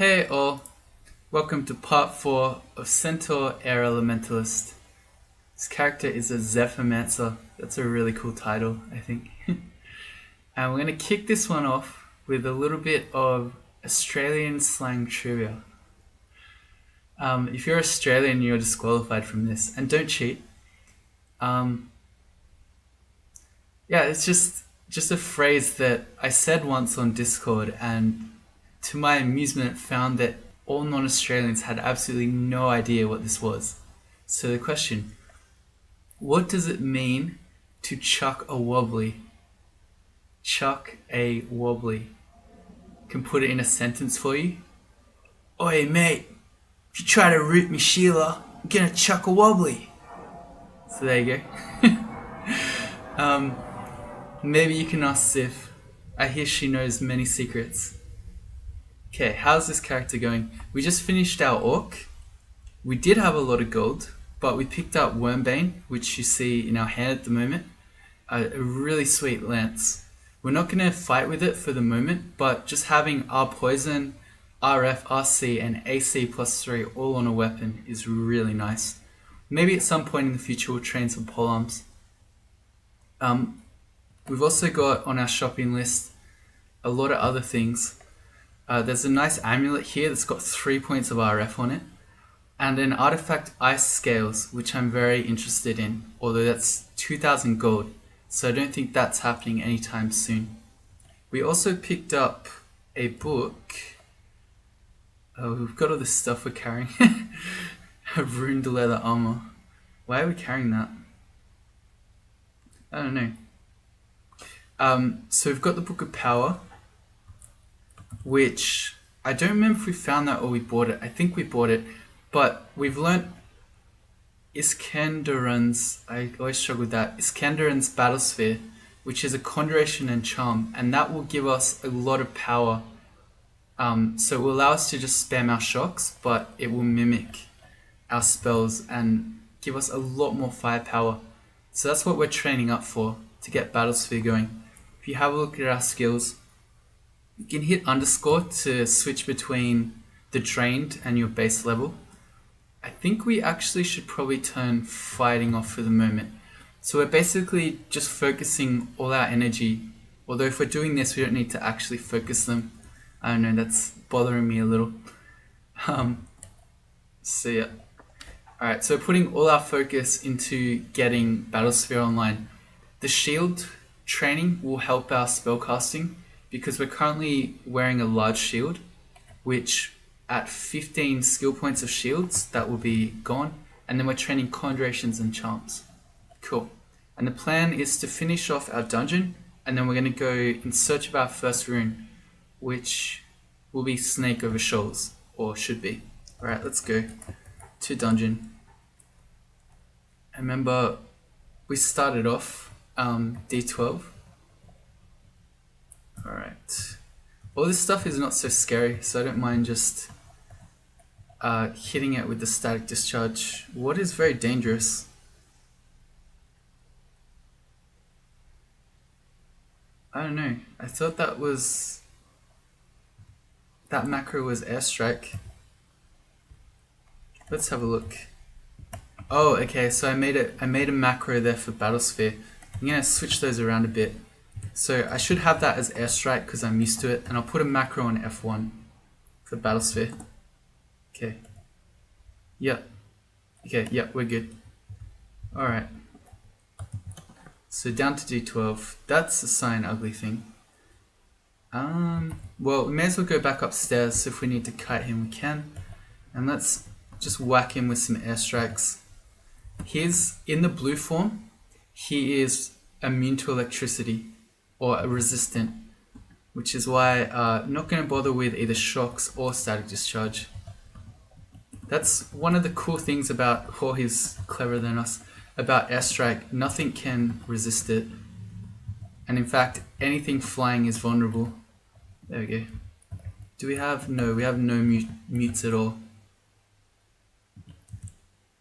Hey all, welcome to part 4 of Centaur Air Elementalist. This character is a Zephyrmancer. That's a really cool title, I think. And we're going to kick this one off with a little bit of Australian slang trivia. If you're Australian, you're disqualified from this. And don't cheat. It's just a phrase that I said once on Discord, and to my amusement found that all non-Australians had absolutely no idea what this was. So the question, what does it mean to chuck a wobbly? Chuck a wobbly. Can put it in a sentence for you. Oi mate, if you try to root me Sheila, I'm gonna chuck a wobbly. So there you go. Maybe you can ask Sif. I hear she knows many secrets. Okay, how's this character going? We just finished our orc. We did have a lot of gold, but we picked up Wormbane, which you see in our hand at the moment. A really sweet lance. We're not going to fight with it for the moment, but just having our poison, RF, RC, and AC +3 all on a weapon is really nice. Maybe at some point in the future we'll train some polearms. We've also got on our shopping list a lot of other things. There's a nice amulet here that's got 3 points of RF on it, and an artifact ice scales, which I'm very interested in, although that's 2,000 gold, so I don't think that's happening anytime soon. We also picked up a book. We've got all this stuff we're carrying. Rune leather armor. Why are we carrying that? I don't know. So we've got the Book of Power, which I don't remember if we found that or we bought it. I think we bought it, but we've learnt Iskenderun's, I always struggle with that, Iskenderun's battlesphere, which is a conjuration and charm, and that will give us a lot of power. So it will allow us to just spam our shocks, but it will mimic our spells and give us a lot more firepower. So that's what we're training up for, to get battlesphere going. If you have a look at our skills, you can hit underscore to switch between the drained and your base level. I think we actually should probably turn fighting off for the moment. So we're basically just focusing all our energy, although if we're doing this we don't need to actually focus them. I don't know, that's bothering me a little. Alright, so we're putting all our focus into getting battlesphere online. The shield training will help our spellcasting, because we're currently wearing a large shield, which at 15 skill points of shields, that will be gone. And then we're training Conjurations and charms. Cool. And the plan is to finish off our dungeon, and then we're going to go in search of our first rune, which will be Snake over Shoals, or should be. Alright, let's go to dungeon. I remember we started off D12. Alright. All this stuff is not so scary, so I don't mind just hitting it with the static discharge. What is very dangerous? I don't know. I thought that macro was airstrike. Let's have a look. Oh, okay, so I made a macro there for battlesphere. I'm gonna switch those around a bit. So I should have that as airstrike because I'm used to it, and I'll put a macro on F1 for battlesphere. Okay. Yep. Okay, yep, we're good. Alright. So down to D12. That's a sign ugly thing. Well, we may as well go back upstairs, so if we need to kite him, we can. And let's just whack him with some airstrikes. He's in the blue form. He is immune to electricity, or resistant, which is why I'm not going to bother with either shocks or static discharge. That's one of the cool things about, oh, he's cleverer than us, about airstrike. Nothing can resist it, and in fact anything flying is vulnerable. There we go. Do we have, no, we have no mutes at all,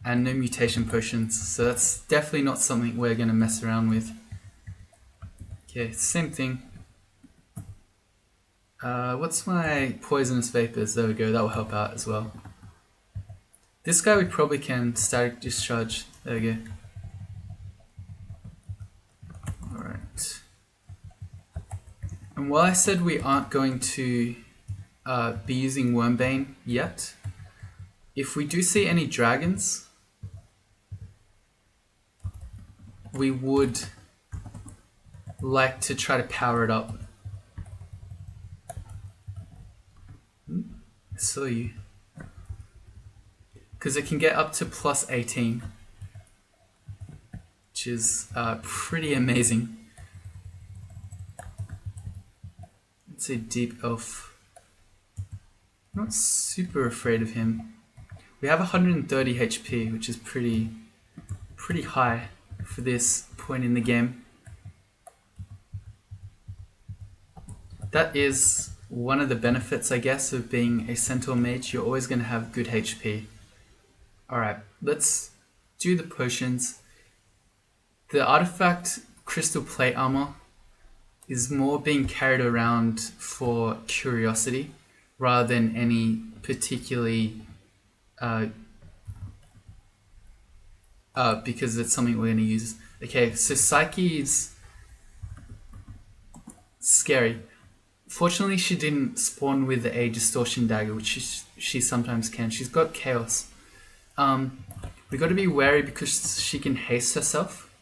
and no mutation potions, so that's definitely not something we're going to mess around with. Okay, same thing. What's my poisonous vapors? There we go, that will help out as well. This guy we probably can static discharge. There we go. Alright. And while I said we aren't going to be using Wormbane yet, if we do see any dragons, we would like to try to power it up. I saw you. Because it can get up to plus 18, which is pretty amazing. Let's say Deep Elf. I'm not super afraid of him. We have 130 HP, which is pretty high for this point in the game. That is one of the benefits, I guess, of being a Centaur mage. You're always going to have good HP. Alright, let's do the potions. The artifact Crystal Plate Armor is more being carried around for curiosity rather than any particularly because it's something we're going to use. Okay, so Psyche is scary. Fortunately, she didn't spawn with a Distortion Dagger, which she sometimes can. She's got Chaos. We got to be wary because she can haste herself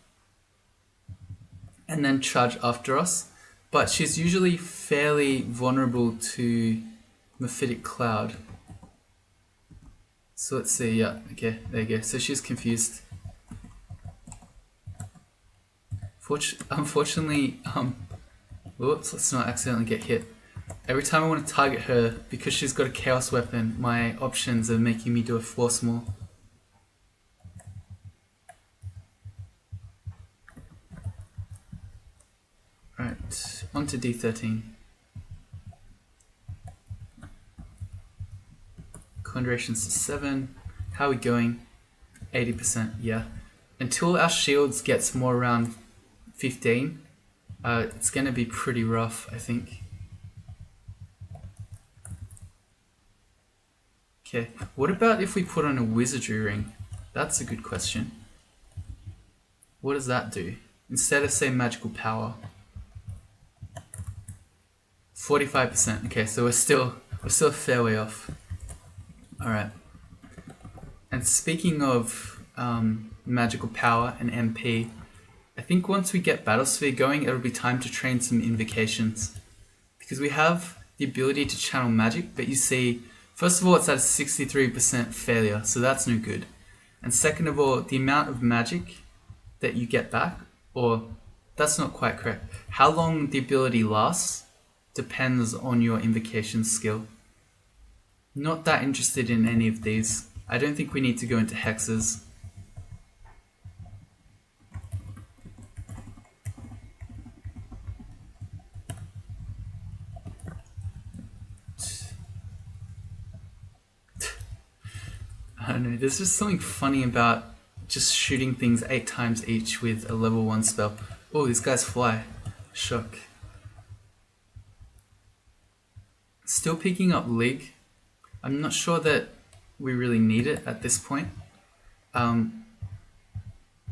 and then charge after us, but she's usually fairly vulnerable to Mephitic Cloud. So let's see, yeah, okay, there you go. So she's confused. Unfortunately, whoops, let's not accidentally get hit. Every time I want to target her, because she's got a Chaos weapon, my options are making me do a Force Maul. Right, on to D13. Conjurations to 7. How are we going? 80%, yeah. Until our shields gets more around 15, it's going to be pretty rough, I think. Okay, what about if we put on a Wizardry Ring? That's a good question. What does that do? Instead of, say, Magical Power. 45%. Okay, so we're still a fair way off. Alright. And speaking of magical power and MP, I think once we get Battlesphere going, it'll be time to train some invocations. Because we have the ability to channel magic, but you see, first of all, it's at a 63% failure, so that's no good. And second of all, the amount of magic that you get back, or that's not quite correct. How long the ability lasts depends on your invocation skill. Not that interested in any of these. I don't think we need to go into hexes. I don't know, there's just something funny about just shooting things 8 times each with a level 1 spell. Oh, these guys fly. Shock. Still picking up League. I'm not sure that we really need it at this point.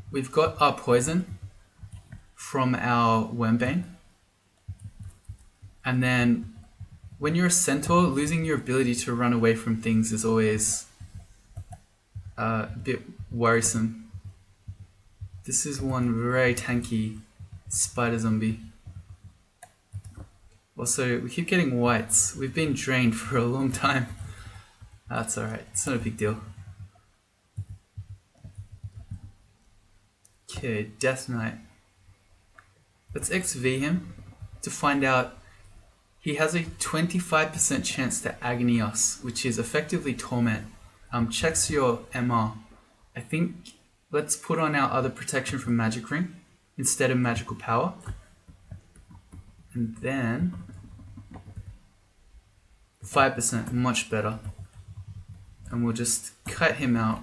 We've got our poison from our Wormbane. And then when you're a Centaur, losing your ability to run away from things is always a bit worrisome. This is one very tanky spider zombie. Also, we keep getting whites. We've been drained for a long time. That's alright, it's not a big deal. Okay, Death Knight. Let's XV him to find out. He has a 25% chance to Agony us, which is effectively Torment. Checks your MR. I think let's put on our other protection from Magic Ring instead of Magical Power. And then 5%, much better. And we'll just cut him out.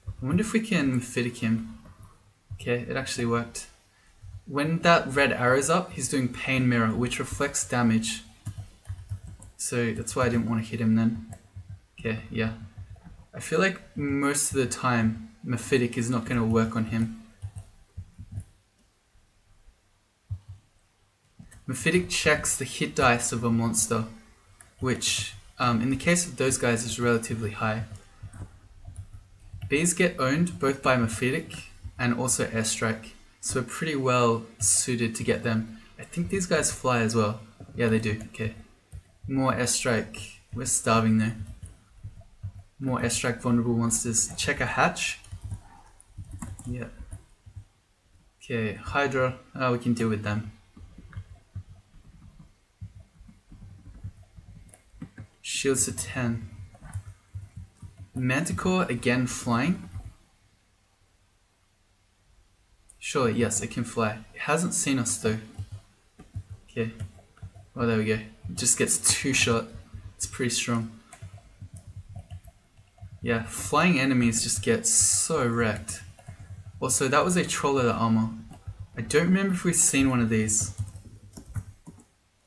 I wonder if we can Mephitic him. Okay, it actually worked. When that red arrow's up, he's doing Pain Mirror, which reflects damage. So that's why I didn't want to hit him then. Okay, yeah. I feel like most of the time Mephitic is not going to work on him. Mephitic checks the hit dice of a monster, which in the case of those guys is relatively high. Bees get owned both by Mephitic and also Airstrike, so we're pretty well suited to get them. I think these guys fly as well. Yeah, they do. Okay. More Airstrike. We're starving though. More Airstrike vulnerable monsters. Check a hatch. Yeah. Okay, Hydra. We can deal with them. Shields to 10. Manticore again flying. Sure, yes, it can fly. It hasn't seen us though. Okay. Oh, there we go. It just gets 2 shot. It's pretty strong. Yeah, flying enemies just get so wrecked. Also, that was a Troll Leather armor. I don't remember if we've seen one of these.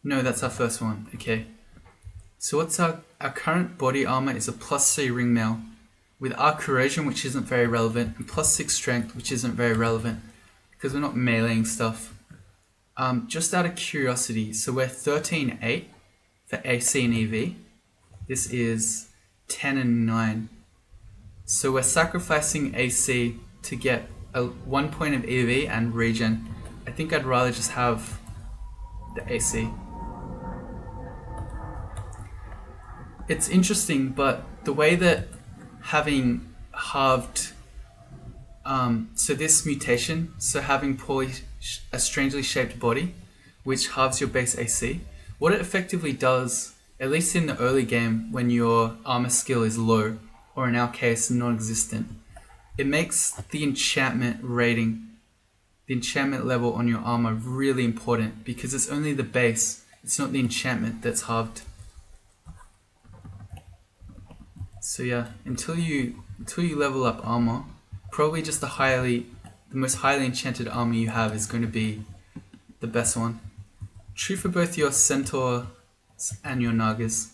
No, that's our first one. Okay. So what's our current body armor is a +3 ring mail with our corrosion, which isn't very relevant, and +6 strength, which isn't very relevant because we're not meleeing stuff. Just out of curiosity, so we're 13-8 for AC and EV. This is 10 and 9. So we're sacrificing AC to get 1 point of EV and regen. I think I'd rather just have the AC. It's interesting, but the way that having halved, so this mutation, so having a strangely shaped body, which halves your base AC, what it effectively does, at least in the early game when your armor skill is low, or in our case non-existent, it makes the enchantment rating, the enchantment level on your armor really important because it's only the base, it's not the enchantment that's halved. So yeah, until you level up armor, probably just the most highly enchanted armor you have is going to be the best one. True for both your Centaurs and your Nagas,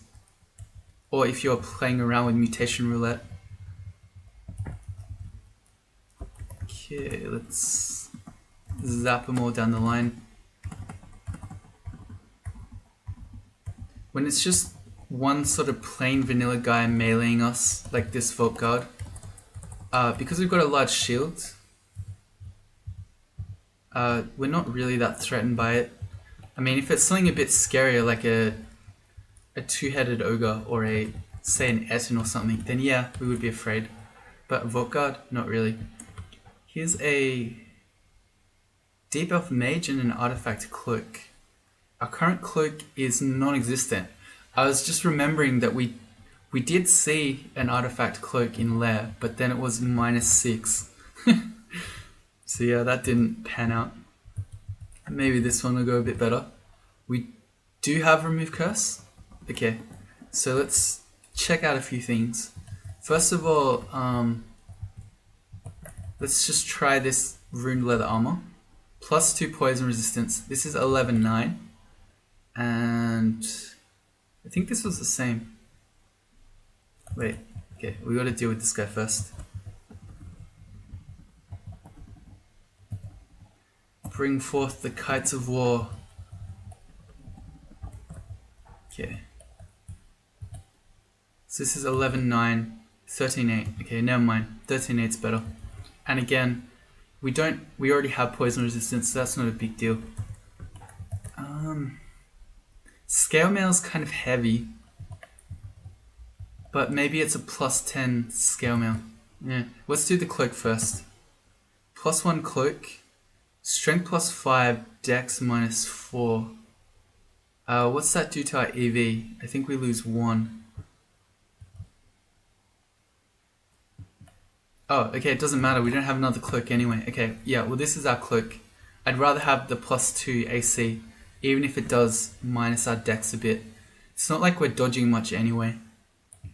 or if you're playing around with mutation roulette. Okay, let's zap them all down the line. When it's just one sort of plain vanilla guy meleeing us, like this Vault Guard, because we've got a large shield, we're not really that threatened by it. I mean, if it's something a bit scarier, like a two-headed ogre or say an Etten or something, then yeah, we would be afraid. But Vault Guard, not really. Here's a Deep Elf Mage and an Artifact Cloak. Our current cloak is non-existent. I was just remembering that we did see an Artifact Cloak in Lair, but then it was -6. So yeah, that didn't pan out. Maybe this one will go a bit better. We do have Remove Curse. Okay, so let's check out a few things. First of all, let's just try this Rune Leather Armor. +2 poison resistance. This is 11-9. And I think this was the same. Wait, okay, we gotta deal with this guy first. Bring forth the kites of war. Okay. So this is 11-9, 13-8. Okay, never mind. 13-8's better. And again, we already have poison resistance, so that's not a big deal. Scale mail's kind of heavy, but maybe it's a +10 scale mail. Yeah, let's do the cloak first. +1 cloak, strength +5, dex -4. What's that do to our EV? I think we lose 1. Oh, okay, it doesn't matter. We don't have another cloak anyway. Okay, yeah, well this is our cloak. I'd rather have the +2 AC, even if it does minus our dex a bit. It's not like we're dodging much anyway.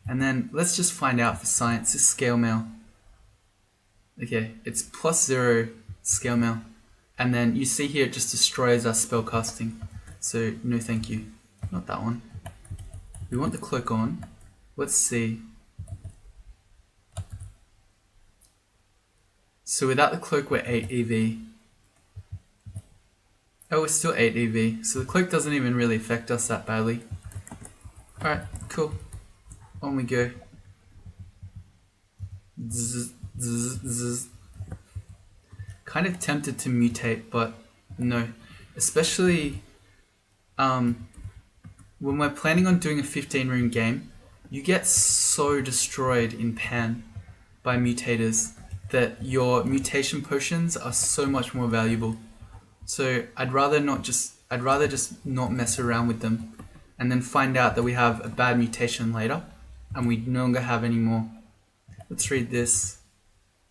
And then let's just find out for science. This scale mail. Okay, it's +0 scale mail. And then you see here it just destroys our spell casting. So no thank you. Not that one. We want the cloak on. Let's see. So without the cloak, we're 8 EV. Oh, we're still 8 EV. So the cloak doesn't even really affect us that badly. Alright, cool. On we go. Zzz, zzz, zzz. Kind of tempted to mutate, but no. Especially when we're planning on doing a 15 rune game, you get so destroyed in Pan by mutators that your mutation potions are so much more valuable. So I'd rather just not mess around with them and then find out that we have a bad mutation later and we no longer have any more. Let's read this.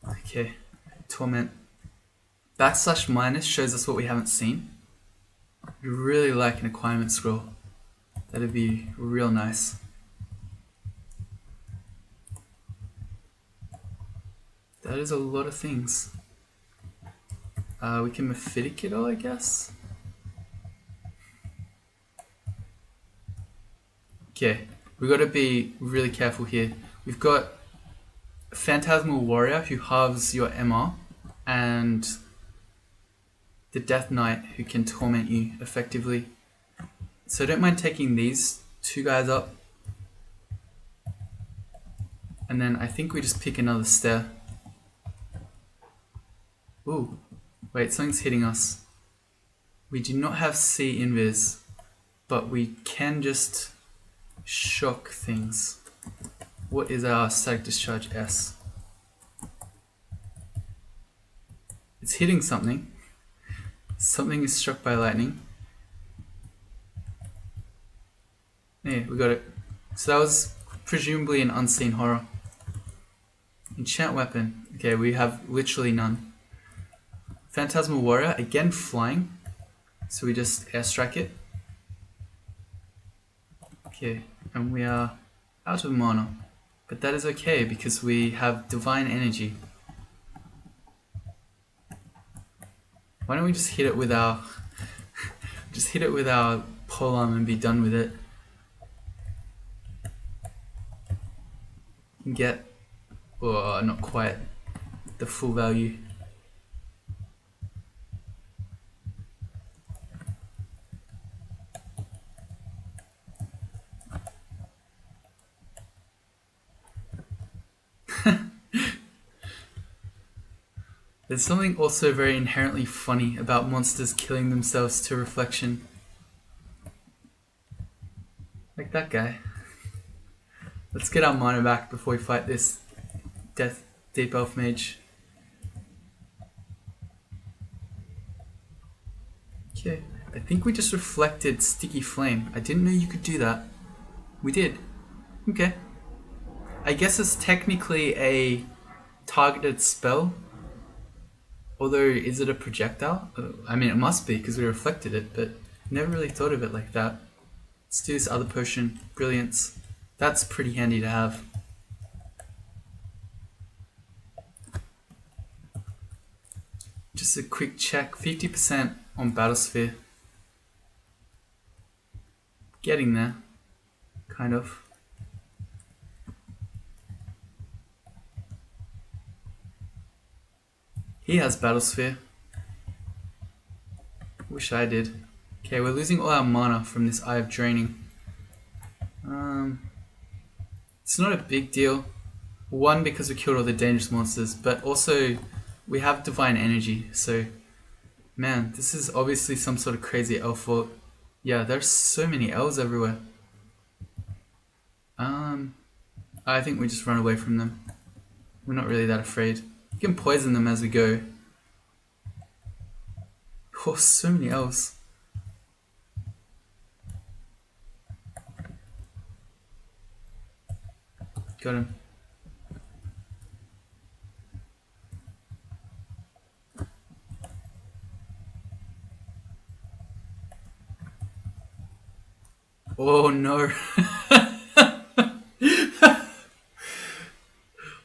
Okay, Torment. / shows us what we haven't seen. I'd really like an acquirement scroll. That'd be real nice. That is a lot of things. We can Mephitic it all, I guess. Okay, we've got to be really careful here. We've got a Phantasmal Warrior who halves your MR, and the Death Knight who can torment you effectively. So don't mind taking these 2 guys up. And then I think we just pick another stair. Ooh, wait, something's hitting us. We do not have C invis, but we can just shock things. What is our static discharge S? It's hitting something. Something is struck by lightning. Yeah, we got it. So that was presumably an unseen horror. Enchant weapon. Okay, we have literally none. Phantasmal Warrior, again flying. So we just airstrike it. Okay, and we are out of mana. But that is okay because we have divine energy. Why don't we just hit it with our polearm and be done with it? And get, oh, not quite the full value. There's something also very inherently funny about monsters killing themselves to reflection. Like that guy. Let's get our mana back before we fight this Deep Elf Mage. Okay, I think we just reflected Sticky Flame. I didn't know you could do that. We did. Okay. I guess it's technically a targeted spell. Although, is it a projectile? I mean, it must be because we reflected it, but never really thought of it like that. Let's do this other potion. Brilliance. That's pretty handy to have. Just a quick check. 50% on battlesphere. Getting there. Kind of. He has battlesphere. Wish I did. Okay, we're losing all our mana from this Eye of Draining. It's not a big deal. One, because we killed all the dangerous monsters, but also we have divine energy, so man, this is obviously some sort of crazy elf fort. Yeah, there's so many elves everywhere. I think we just run away from them. We're not really that afraid. We can poison them as we go. Oh, so many elves. Got him. Oh no.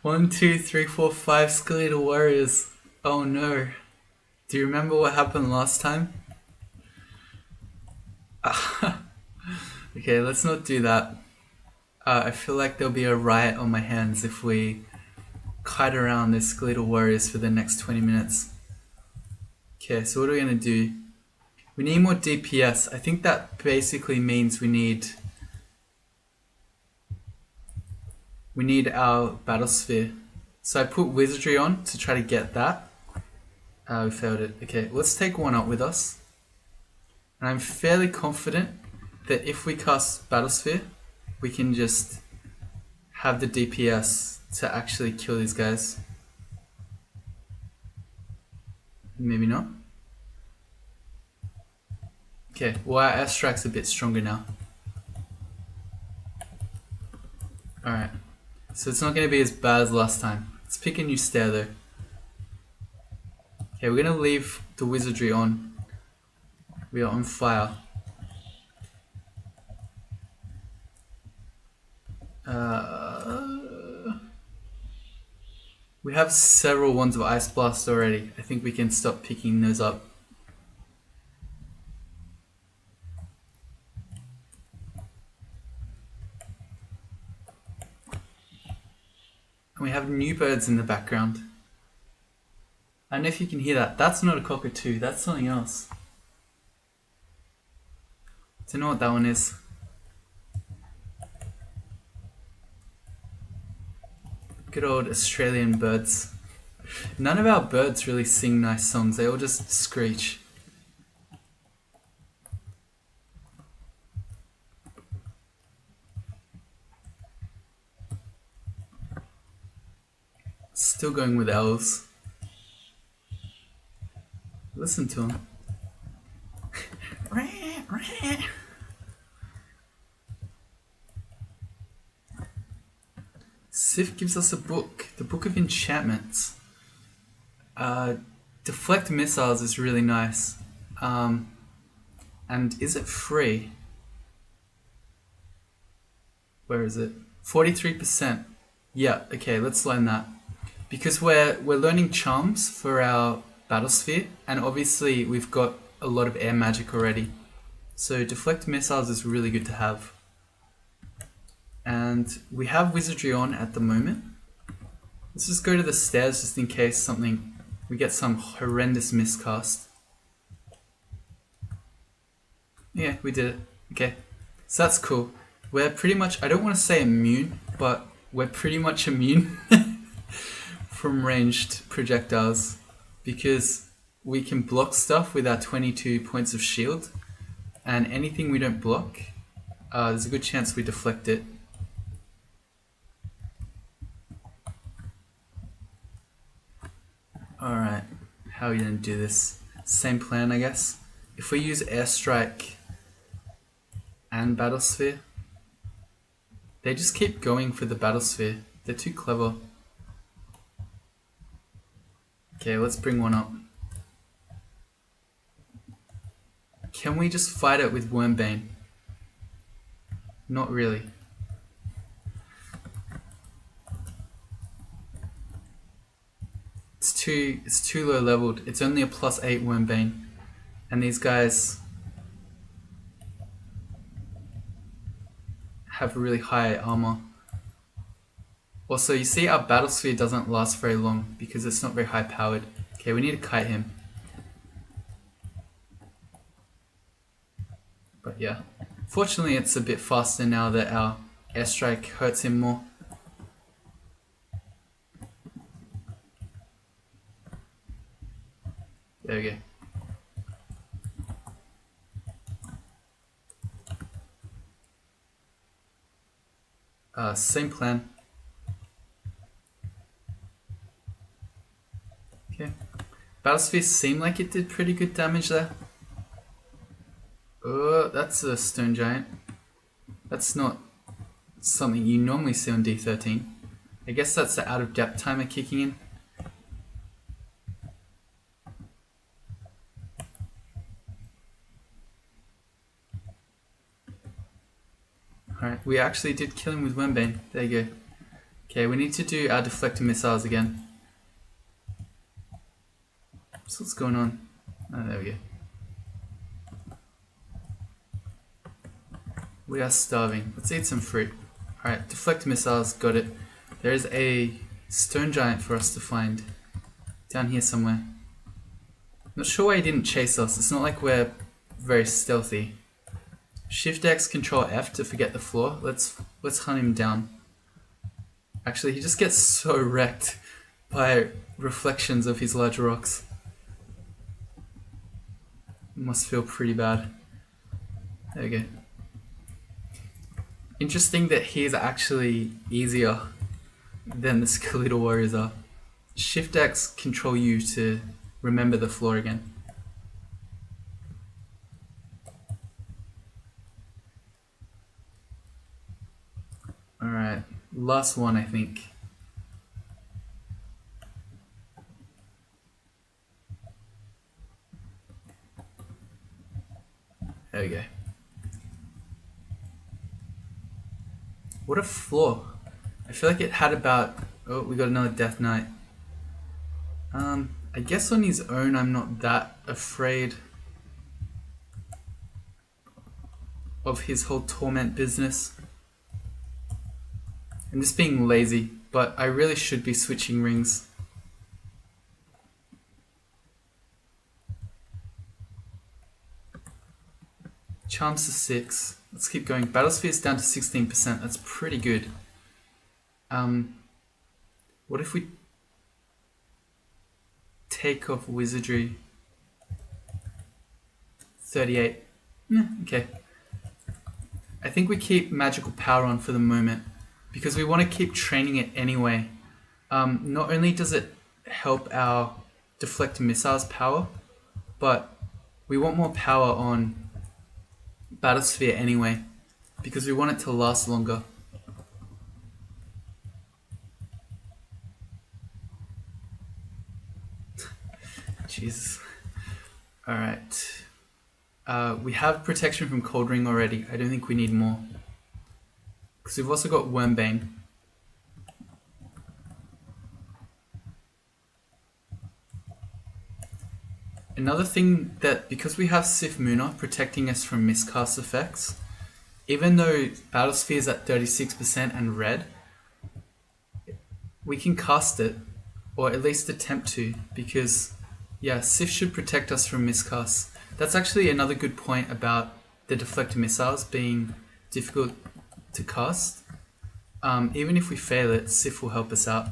1, 2, 3, 4, 5 skeletal warriors. Oh no. Do you remember what happened last time? Okay, let's not do that. I feel like there'll be a riot on my hands if we kite around these skeletal warriors for the next 20 minutes. Okay, so what are we going to do? We need more DPS. I think that basically means we need our battlesphere. So I put wizardry on to try to get that. We failed it. Okay, let's take one up with us. And I'm fairly confident that if we cast battlesphere, we can just have the DPS to actually kill these guys. Maybe not. Okay, well our airstrike's a bit stronger now. Alright, so it's not going to be as bad as last time. Let's pick a new stair though. Okay, we're going to leave the wizardry on. We are on fire. We have several ones of Ice Blast already. I think we can stop picking those up. And we have new birds in the background. I don't know if you can hear that. That's not a cockatoo, that's something else. Don't know what that one is. Good old Australian birds. None of our birds really sing nice songs, they all just screech. Still going with owls. Listen to them. Sif gives us a book, the Book of Enchantments. Deflect missiles is really nice. And is it free? Where is it? 43%. Yeah, okay, let's learn that. Because we're learning charms for our battlesphere, and obviously we've got a lot of air magic already. So deflect missiles is really good to have. And we have wizardry on at the moment. Let's just go to the stairs just in case we get some horrendous miscast. Yeah, we did it. Okay, so that's cool. We're pretty much, I don't want to say immune, but we're pretty much immune from ranged projectiles because we can block stuff with our 22 points of shield, and anything we don't block, there's a good chance we deflect it. Alright, how are we going to do this? Same plan, I guess. If we use airstrike and battlesphere, they just keep going for the battlesphere. They're too clever. Okay, let's bring one up. Can we just fight it with Wormbane? Not really. It's too low leveled. It's only a +8 Wormbane. And these guys have really high armor. Also, you see our battlesphere doesn't last very long because it's not very high powered. Okay, we need to kite him. But yeah, fortunately it's a bit faster now that our airstrike hurts him more. There we go. Same plan. Okay. Battlesphere seemed like it did pretty good damage there. Oh, that's a stone giant. That's not something you normally see on D13. I guess that's the out of depth timer kicking in. Alright, we actually did kill him with Wormbane. There you go. Okay, we need to do our deflector missiles again. So what's going on? Oh, there we go. We are starving. Let's eat some fruit. Alright, deflect missiles, got it. There is a stone giant for us to find. Down here somewhere. Not sure why he didn't chase us. It's not like we're very stealthy. Shift X, Control F to forget the floor. Let's hunt him down. Actually, he just gets so wrecked by reflections of his large rocks. Must feel pretty bad. There we go. Interesting that he is actually easier than the skeletal warriors are. Shift X, Control U to remember the floor again. Alright, last one I think. There we go. What a floor. I feel like it had about... Oh, we got another Death Knight. I guess on his own I'm not that afraid of his whole torment business. I'm just being lazy, but I really should be switching rings. Charms to 6. Let's keep going. Battlesphere's down to 16%. That's pretty good. What if we take off wizardry? 38. Yeah, okay. I think we keep magical power on for the moment because we want to keep training it anyway. Not only does it help our deflect missiles power, but we want more power on battlesphere anyway because we want it to last longer. Jesus. Alright. We have protection from Cold Ring already. I don't think we need more. Because we've also got Wormbane. Another thing that, because we have Sif Muna protecting us from miscast effects, even though Battlesphere is at 36% and red, we can cast it, or at least attempt to, because yeah, Sif should protect us from miscasts. That's actually another good point about the deflected missiles being difficult to cast. Even if we fail it, Sif will help us out.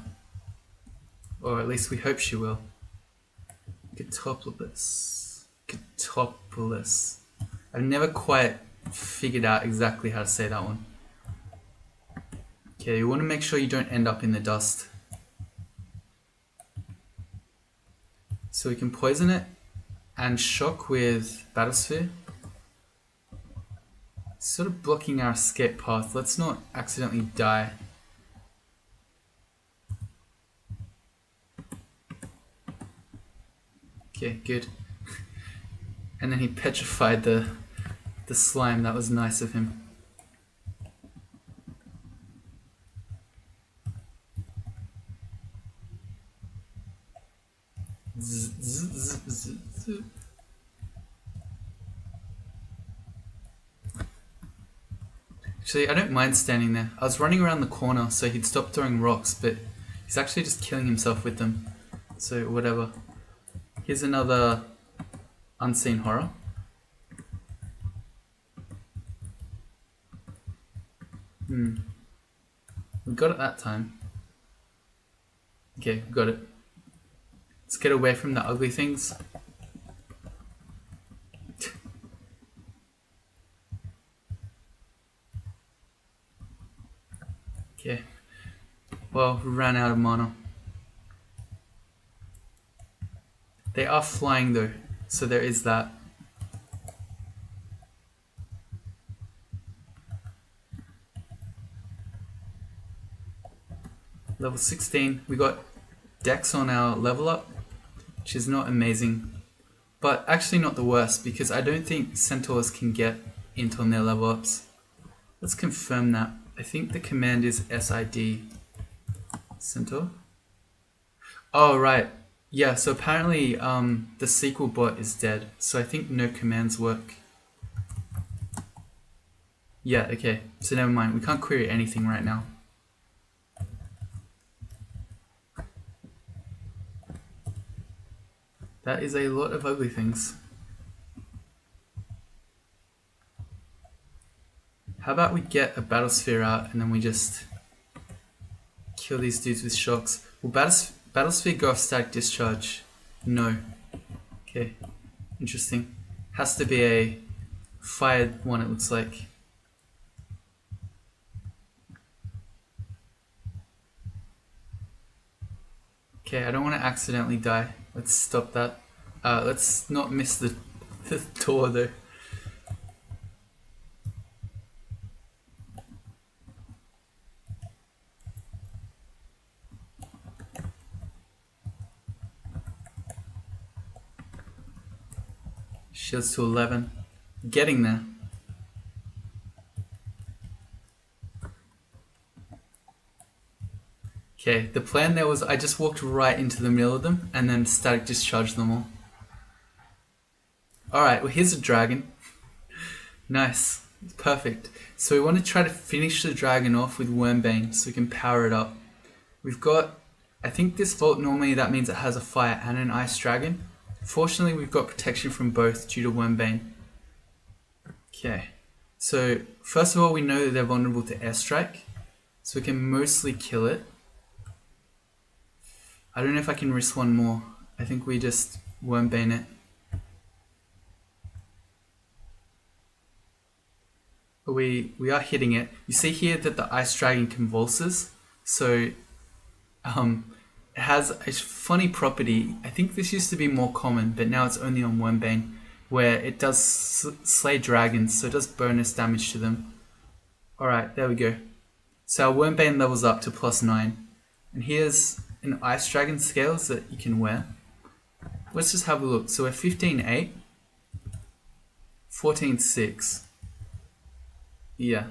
Or at least we hope she will. Catopulus. Catopulus. I've never quite figured out exactly how to say that one. Okay, you want to make sure you don't end up in the dust. So we can poison it and shock with Battlesphere. Sort of blocking our escape path. Let's not accidentally die. Okay, good. And then he petrified the slime. That was nice of him. Actually, I don't mind standing there. I was running around the corner so he'd stop throwing rocks, but he's actually just killing himself with them. So whatever. Here's another unseen horror. We got it that time. Okay, got it. Let's get away from the ugly things. Okay. Well, we ran out of mana. They are flying though, so there is that. Level 16. We got Dex on our level up, which is not amazing. But actually not the worst, because I don't think Centaurs can get int on their level ups. Let's confirm that. I think the command is SID. Centaur? Oh, right. Yeah, so apparently the sequel bot is dead, so I think no commands work. Yeah, okay. So never mind. We can't query anything right now. That is a lot of ugly things. How about we get a battlesphere out and then we just kill these dudes with shocks? Will battlesphere go off static discharge? No. Okay. Interesting. Has to be a fired one, it looks like. Okay, I don't want to accidentally die. Let's stop that. Let's not miss the door though. Shields to 11. Getting there. Okay, the plan there was I just walked right into the middle of them and then static discharged them all. Alright, well here's a dragon. Nice. Perfect. So we want to try to finish the dragon off with Wormbane so we can power it up. We've got, I think this vault normally that means it has a fire and an ice dragon. Fortunately we've got protection from both due to Wormbane. Okay. So first of all we know that they're vulnerable to airstrike. So we can mostly kill it. I don't know if I can risk one more. I think we just Wormbane it. We are hitting it. You see here that the ice dragon convulses. So it has a funny property. I think this used to be more common, but now it's only on Wormbane, where it does slay dragons, so it does bonus damage to them. Alright, there we go. So our Wormbane levels up to +9. And here's an ice dragon scales that you can wear. Let's just have a look. So we're 15.8, 14.6. Yeah.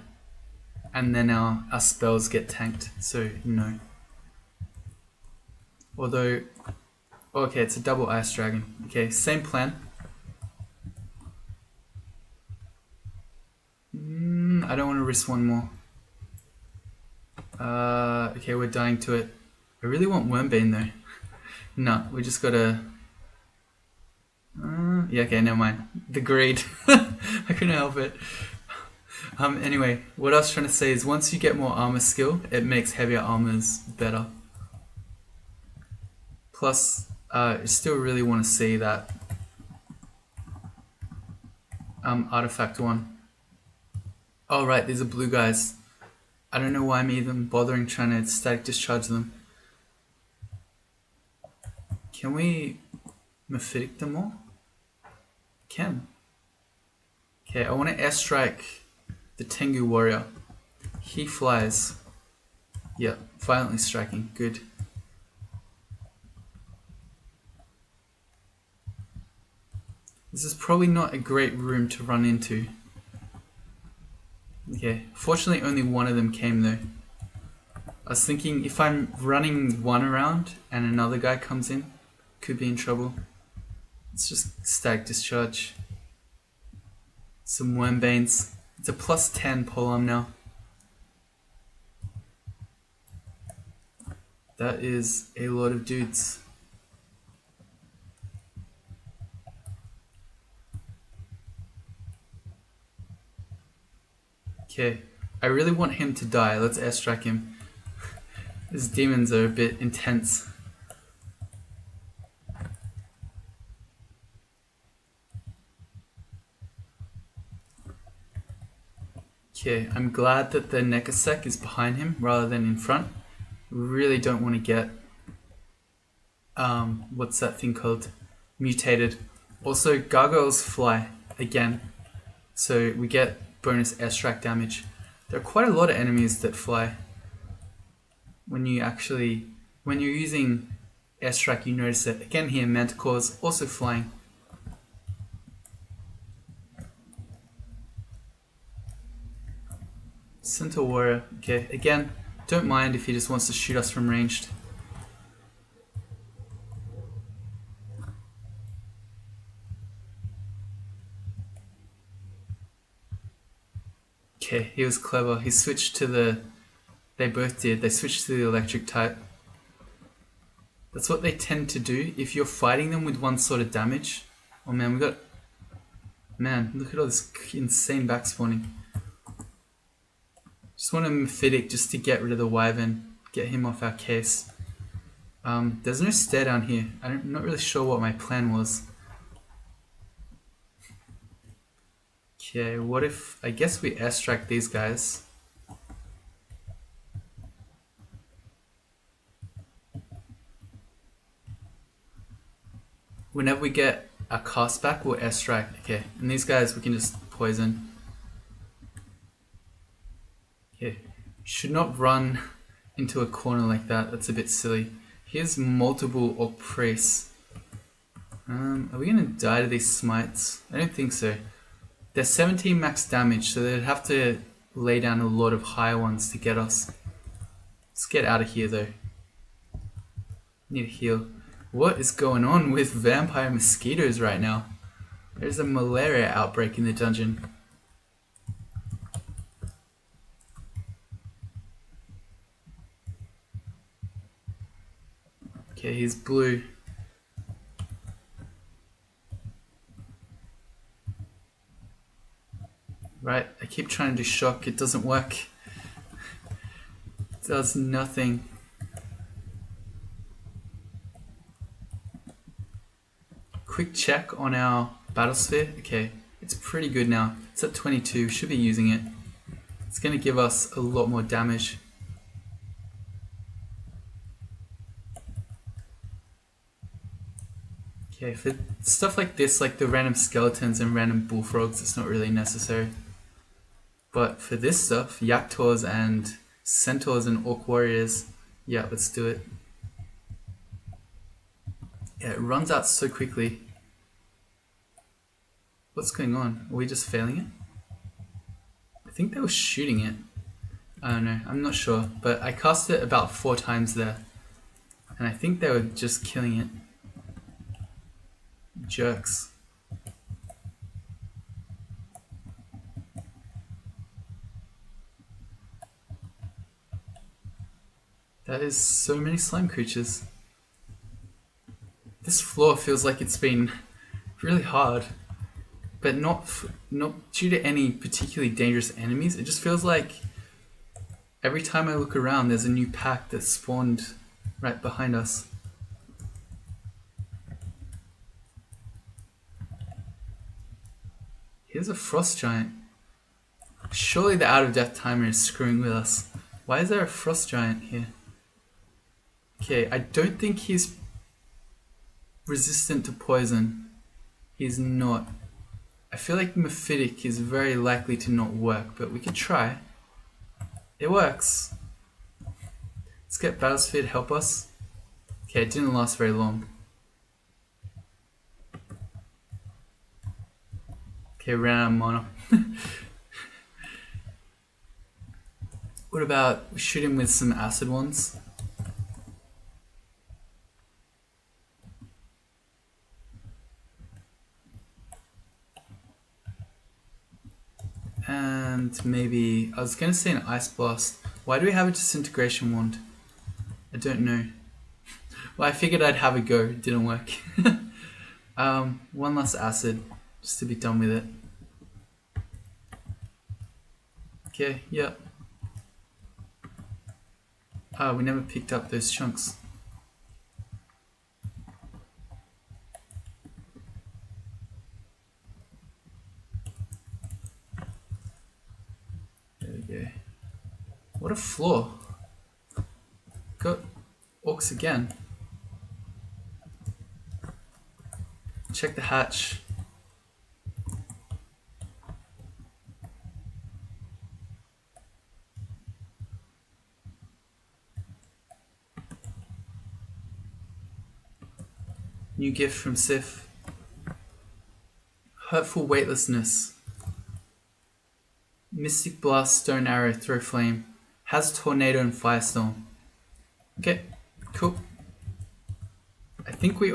And then our spells get tanked, so no. Although, okay, it's a double ice dragon. Okay, same plan. I don't want to risk one more. Okay, we're dying to it. I really want Wormbane though. No, we just gotta... yeah, okay, never mind. The greed. I couldn't help it. Anyway, what I was trying to say is once you get more armor skill, it makes heavier armors better. Plus, I still really want to see that artifact one. Oh right, these are blue guys. I don't know why I'm even bothering trying to static discharge them. Can we Mephitic them all? Can. Okay, I want to airstrike the Tengu warrior. He flies. Yeah, violently striking. Good. This is probably not a great room to run into. Okay, fortunately only one of them came though. I was thinking if I'm running one around and another guy comes in, could be in trouble. Let's just static discharge. Some Wormbanes. It's a +10 polearm now. That is a lot of dudes. Okay, I really want him to die. Let's airstrike him. These demons are a bit intense. Okay, I'm glad that the Nekasek is behind him rather than in front. Really don't want to get what's that thing called? Mutated. Also, gargoyles fly again, so we get bonus airstrike damage. There are quite a lot of enemies that fly. When you're using airstrike, you notice it. Again here, Manticores also flying. Centaur warrior. Okay, again, don't mind if he just wants to shoot us from ranged. Okay, he was clever. He switched to the... They both did. They switched to the electric type. That's what they tend to do if you're fighting them with one sort of damage. Oh man, we got... Man, look at all this insane backspawning. Just want a Mephitic just to get rid of the Wyvern. Get him off our case. There's no stair down here. I'm not really sure what my plan was. Okay, what if... I guess we airstrike these guys. Whenever we get our cast back, we'll airstrike. Okay, and these guys we can just poison. Okay, should not run into a corner like that. That's a bit silly. Here's multiple Orc Priests. Are we gonna die to these smites? I don't think so. They're 17 max damage, so they'd have to lay down a lot of higher ones to get us. Let's get out of here though. Need to heal. What is going on with vampire mosquitoes right now? There's a malaria outbreak in the dungeon. Okay, he's blue. Right, I keep trying to do shock, it doesn't work. It does nothing. Quick check on our battlesphere. Okay, it's pretty good now. It's at 22, should be using it. It's going to give us a lot more damage. Okay, for stuff like this, like the random skeletons and random bullfrogs, it's not really necessary. But for this stuff, Yaktors and Centaurs and Orc Warriors, yeah, let's do it. Yeah, it runs out so quickly. What's going on? Are we just failing it? I think they were shooting it. I don't know, I'm not sure. But I cast it about 4 times there. And I think they were just killing it. Jerks. That is so many slime creatures. This floor feels like it's been really hard, but not due to any particularly dangerous enemies. It just feels like every time I look around there's a new pack that spawned right behind us. Here's a frost giant. Surely the out of death timer is screwing with us. Why is there a frost giant here? Okay, I don't think he's resistant to poison. He's not. I feel like Mephitic is very likely to not work, but we could try. It works. Let's get battlesphere to help us. Okay, it didn't last very long. Okay, ran out of mana. What about we shoot him with some acid ones? And maybe, I was going to say an ice blast. Why do we have a disintegration wand? I don't know. Well, I figured I'd have a go, it didn't work. One last acid, just to be done with it. Okay, yep. Ah, we never picked up those chunks. There we go. What a floor. Got orcs again. Check the hatch. New gift from Sif. Hurtful weightlessness. Mystic Blast, Stone Arrow, Throw Flame. Has Tornado and Firestorm. Okay, cool. I think we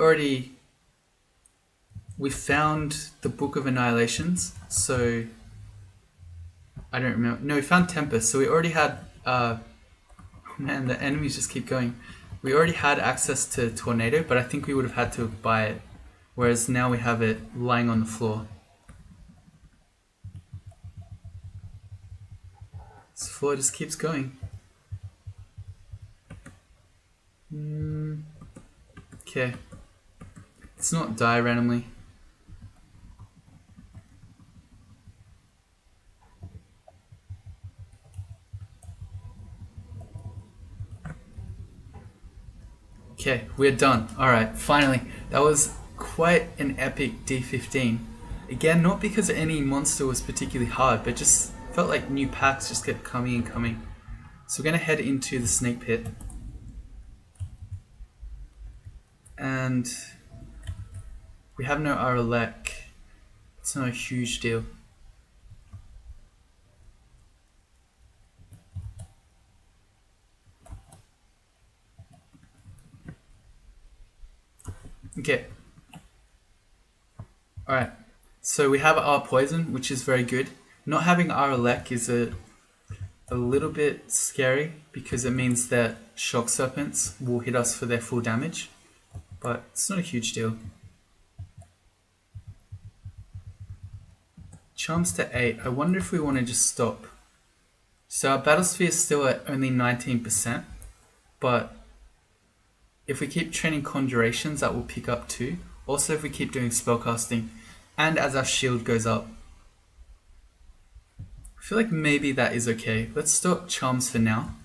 found the Book of Annihilations, so I don't remember. No, we found Tempest, so we already had... man, the enemies just keep going. We already had access to Tornado, but I think we would have had to buy it. Whereas now we have it lying on the floor. This floor just keeps going. Okay. Let's not die randomly. Okay, we're done. Alright, finally. That was quite an epic D15. Again, not because any monster was particularly hard, but just felt like new packs just kept coming and coming. So we're going to head into the snake pit. And we have no Aralek. It's not a huge deal. Okay. Alright. So we have our poison, which is very good. Not having Aralek is a little bit scary because it means that shock serpents will hit us for their full damage. But it's not a huge deal. Charms to 8. I wonder if we want to just stop. So our battlesphere is still at only 19%, but if we keep training Conjurations, that will pick up too. Also if we keep doing spellcasting, and as our shield goes up. I feel like maybe that is okay. Let's stop Charms for now.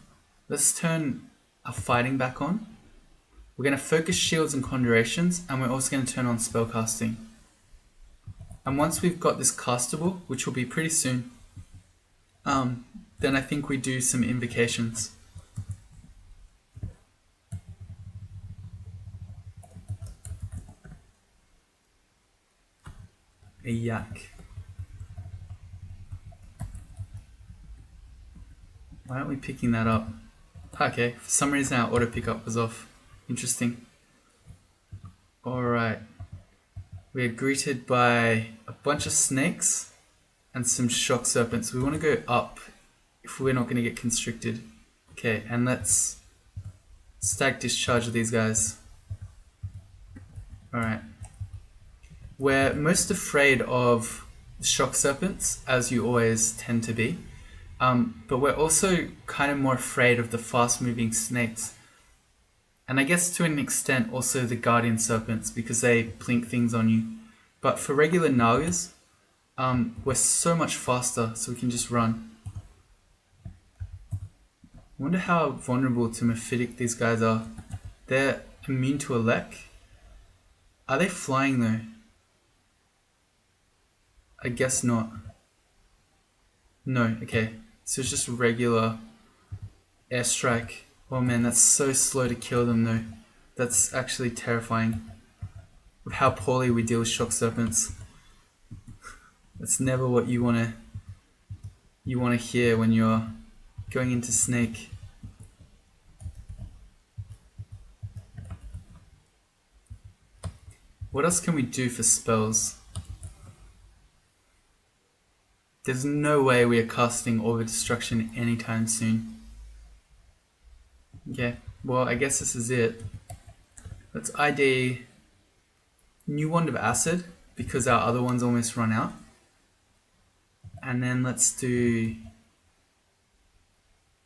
Let's turn our fighting back on. We're going to focus shields and Conjurations, and we're also going to turn on spellcasting. And once we've got this castable, which will be pretty soon, then I think we do some invocations. A yak. Why aren't we picking that up? Okay, for some reason our auto pickup was off. Interesting. Alright. We are greeted by a bunch of snakes and some shock serpents. We want to go up if we're not going to get constricted. Okay, and let's stack discharge these guys. Alright. We're most afraid of shock serpents, as you always tend to be. But we're also kind of more afraid of the fast moving snakes. And I guess to an extent also the guardian serpents because they blink things on you. But for regular Nagas, we're so much faster so we can just run. I wonder how vulnerable to Mephitic these guys are. They're immune to Elec. Are they flying though? I guess not. No, okay. So it's just regular airstrike. Oh man, that's so slow to kill them though. That's actually terrifying. With how poorly we deal with shock serpents. That's never what you wanna hear when you're going into snake. What else can we do for spells? There's no way we are casting Orb of Destruction anytime soon. Okay, well I guess this is it. Let's ID New Wand of Acid because our other ones almost run out. And then let's do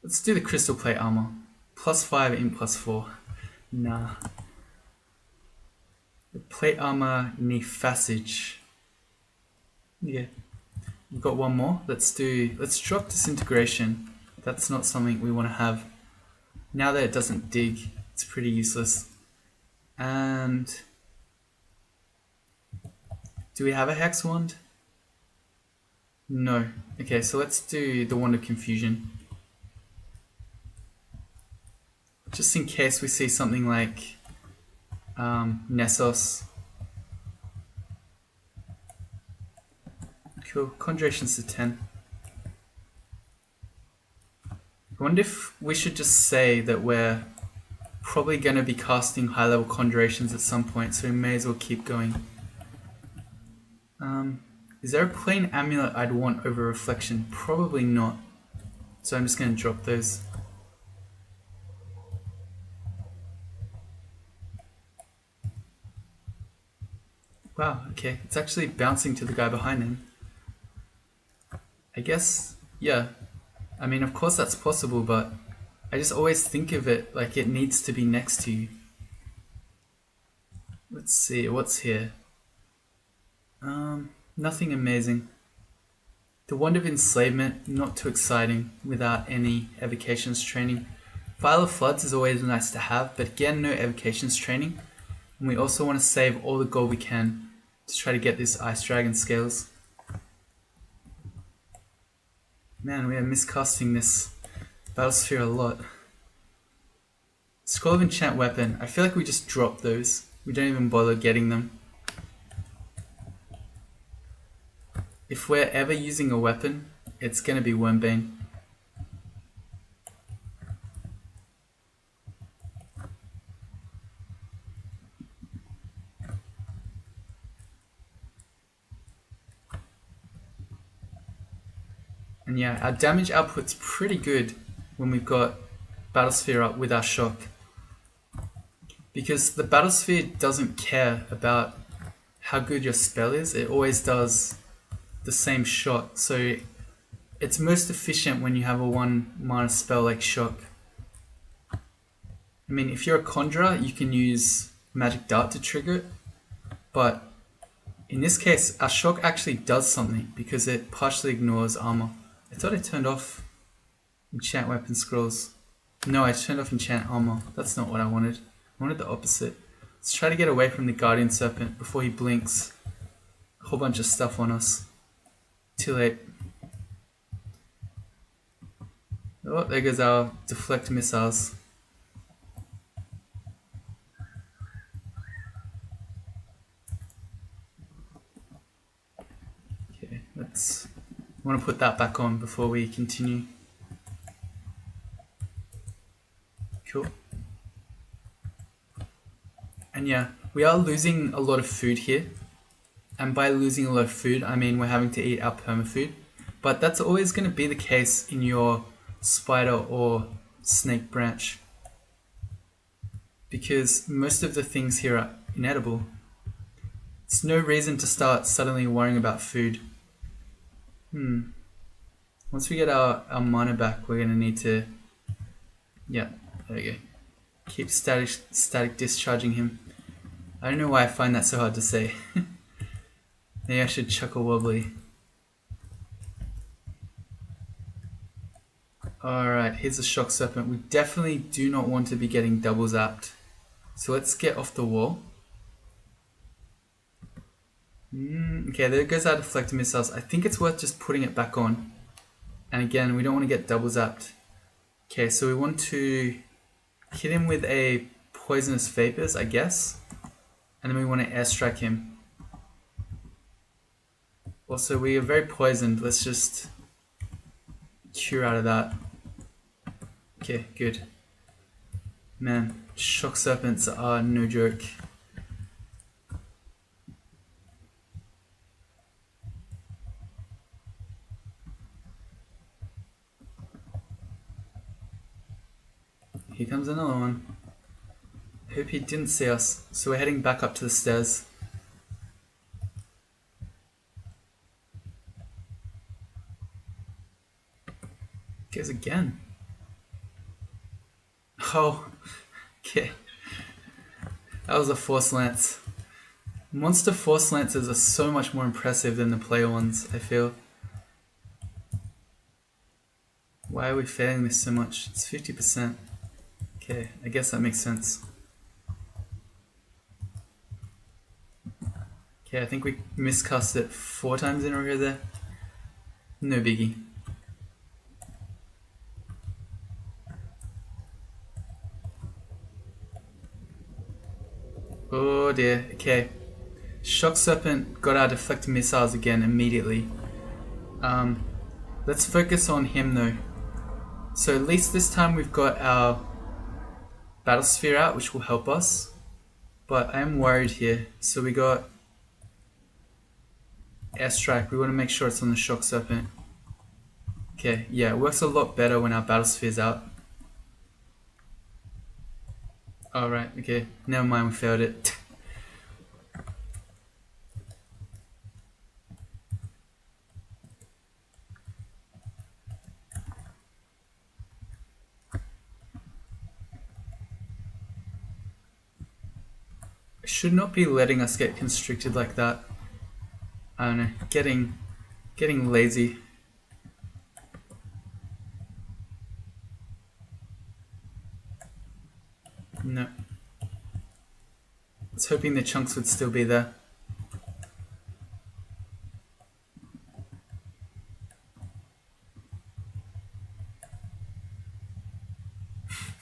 the Crystal Plate Armor. +5 in +4. Nah. The Plate Armor Nefasage. Yeah. We've got one more. Let's drop Disintegration. That's not something we want to have. Now that it doesn't dig, it's pretty useless. And do we have a Hex Wand? No. Okay, so let's do the Wand of Confusion. Just in case we see something like Nessos. Cool. Conjurations to 10. I wonder if we should just say that we're probably going to be casting high-level Conjurations at some point, so we may as well keep going. Is there a plain amulet I'd want over reflection? Probably not. So I'm just going to drop those. Wow, okay. It's actually bouncing to the guy behind him. I guess, yeah. I mean, of course that's possible, but I just always think of it like it needs to be next to you. Let's see, what's here? Nothing amazing. The Wand of Enslavement, not too exciting without any evocations training. Vial of Floods is always nice to have, but again, no evocations training. And we also want to save all the gold we can to try to get this Ice Dragon scales. Man, we are miscasting this battlesphere a lot. Scroll of Enchant Weapon. I feel like we just drop those. We don't even bother getting them. If we're ever using a weapon, it's going to be Wormbane. And yeah, our damage output's pretty good when we've got Battlesphere up with our shock. Because the Battlesphere doesn't care about how good your spell is, it always does the same shot. So it's most efficient when you have a 1 mana spell like shock. I mean, if you're a conjurer, you can use Magic Dart to trigger it, but in this case, our shock actually does something because it partially ignores armor. I thought I turned off enchant weapon scrolls. No, I turned off enchant armor. That's not what I wanted. I wanted the opposite. Let's try to get away from the Guardian Serpent before he blinks a whole bunch of stuff on us. Too late. Oh, there goes our deflect missiles. Okay, let's... I want to put that back on before we continue. Cool. And yeah, we are losing a lot of food here. And by losing a lot of food, I mean we're having to eat our permafood. But that's always going to be the case in your spider or snake branch. Because most of the things here are inedible. It's no reason to start suddenly worrying about food. Once we get our mana back, we're going to need to... Yeah, there we go. Keep static discharging him. I don't know why I find that so hard to say. Maybe I should chuckle wobbly. Alright, here's a shock serpent. We definitely do not want to be getting double zapped. So let's get off the wall. Okay, there goes our deflector missiles. I think it's worth just putting it back on. And again, we don't want to get double zapped. Okay, so we want to hit him with a poisonous vapors, I guess. And then we want to airstrike him. Also, we are very poisoned. Let's just cure out of that. Okay, good. Man, shock serpents are no joke. Here comes another one. Hope he didn't see us. So we're heading back up to the stairs. Goes again. Oh, okay. That was a Force Lance. Monster Force Lances are so much more impressive than the player ones, I feel. Why are we failing this so much? It's 50%. Okay, I guess that makes sense. Okay, I think we miscast it 4 times in a row there. No biggie. Oh dear, okay. Shock Serpent got our deflect missiles again immediately. Let's focus on him though. So at least this time we've got our Battlesphere out, which will help us. But I am worried here. So we got airstrike, we want to make sure it's on the shock serpent. Okay, yeah, it works a lot better when our battlesphere's out. Alright, okay, never mind, we failed it. Should not be letting us get constricted like that. I don't know, getting lazy. No. I was hoping the chunks would still be there.